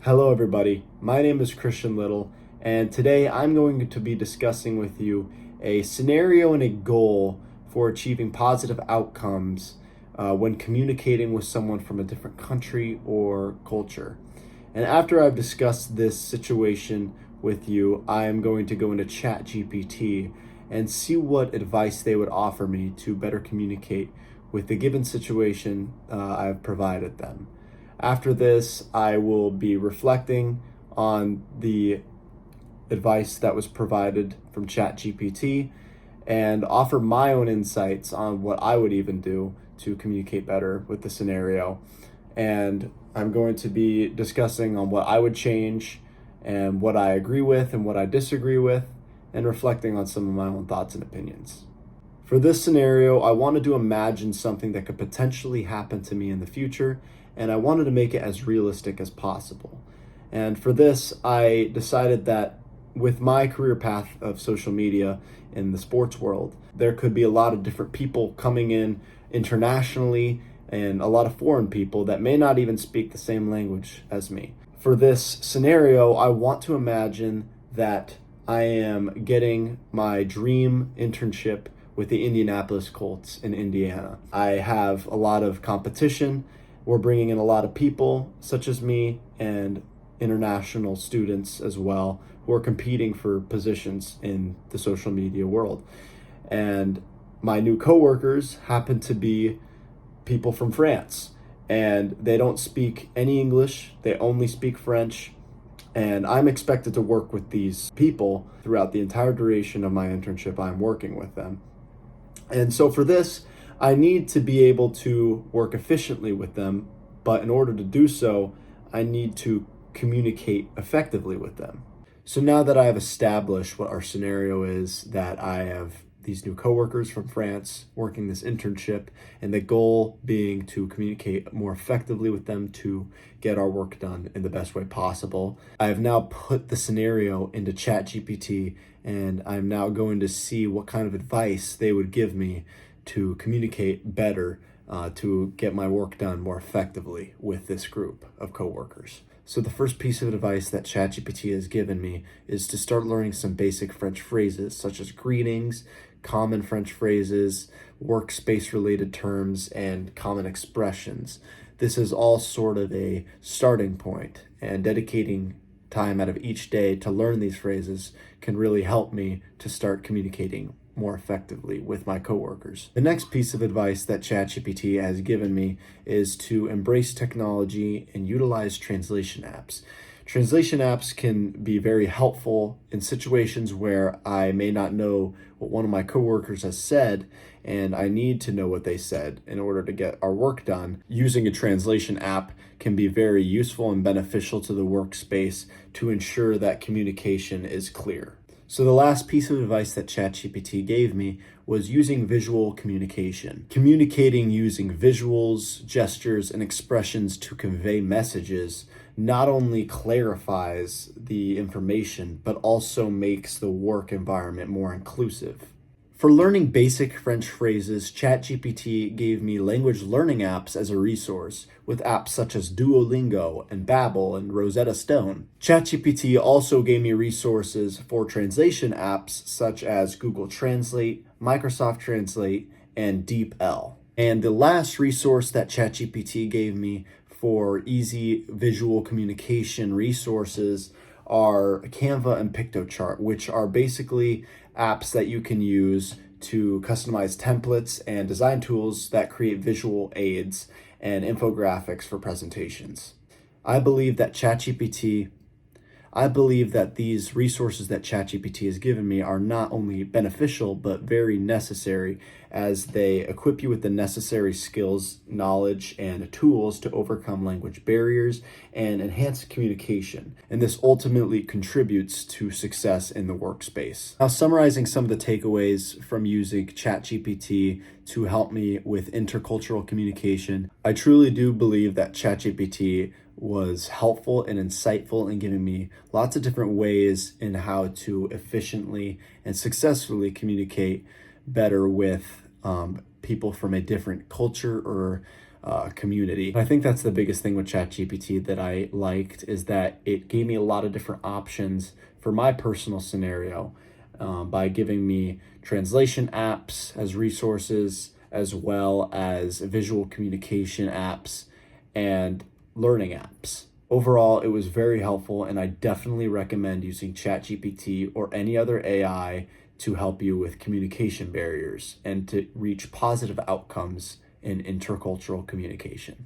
Hello, everybody. My name is Christian Little, and today I'm going to be discussing with you a scenario and a goal for achieving positive outcomes when communicating with someone from a different country or culture. And after I've discussed this situation with you, I am going to go into ChatGPT and see what advice they would offer me to better communicate with the given situation I've provided them. After this, I will be reflecting on the advice that was provided from ChatGPT and offer my own insights on what I would even do to communicate better with the scenario. And I'm going to be discussing on what I would change and what I agree with and what I disagree with, and reflecting on some of my own thoughts and opinions. For this scenario, I wanted to imagine something that could potentially happen to me in the future, and I wanted to make it as realistic as possible. And for this, I decided that with my career path of social media in the sports world, there could be a lot of different people coming in internationally and a lot of foreign people that may not even speak the same language as me. For this scenario, I want to imagine that I am getting my dream internship with the Indianapolis Colts in Indiana. I have a lot of competition. We're bringing in a lot of people, such as me, and international students as well, who are competing for positions in the social media world. And my new coworkers happen to be people from France, and they don't speak any English, they only speak French. And I'm expected to work with these people throughout the entire duration of my internship. I'm working with them. And so for this, I need to be able to work efficiently with them, but in order to do so, I need to communicate effectively with them. So now that I have established what our scenario is, that I have these new coworkers from France working this internship, and the goal being to communicate more effectively with them to get our work done in the best way possible, I have now put the scenario into ChatGPT, and I'm now going to see what kind of advice they would give me to communicate better, to get my work done more effectively with this group of coworkers. So the first piece of advice that ChatGPT has given me is to start learning some basic French phrases, such as greetings, common French phrases, workspace related terms, and common expressions. This is all sort of a starting point, and dedicating time out of each day to learn these phrases can really help me to start communicating more effectively with my coworkers. The next piece of advice that ChatGPT has given me is to embrace technology and utilize translation apps. Translation apps can be very helpful in situations where I may not know what one of my coworkers has said, and I need to know what they said in order to get our work done. Using a translation app can be very useful and beneficial to the workspace to ensure that communication is clear. So the last piece of advice that ChatGPT gave me was using visual communication. Communicating using visuals, gestures, and expressions to convey messages not only clarifies the information, but also makes the work environment more inclusive. For learning basic French phrases, ChatGPT gave me language learning apps as a resource, with apps such as Duolingo and Babbel and Rosetta Stone. ChatGPT also gave me resources for translation apps such as Google Translate, Microsoft Translate, and DeepL. And the last resource that ChatGPT gave me for easy visual communication resources are Canva and PictoChart, which are basically apps that you can use to customize templates and design tools that create visual aids and infographics for presentations. I believe that these resources that ChatGPT has given me are not only beneficial, but very necessary, as they equip you with the necessary skills, knowledge, and tools to overcome language barriers and enhance communication. And this ultimately contributes to success in the workspace. Now, summarizing some of the takeaways from using ChatGPT to help me with intercultural communication, I truly do believe that ChatGPT was helpful and insightful in giving me lots of different ways in how to efficiently and successfully communicate better with people from a different culture or community. I think that's the biggest thing with ChatGPT that I liked, is that it gave me a lot of different options for my personal scenario, by giving me translation apps as resources, as well as visual communication apps and learning apps. Overall, it was very helpful, and I definitely recommend using ChatGPT or any other AI to help you with communication barriers and to reach positive outcomes in intercultural communication.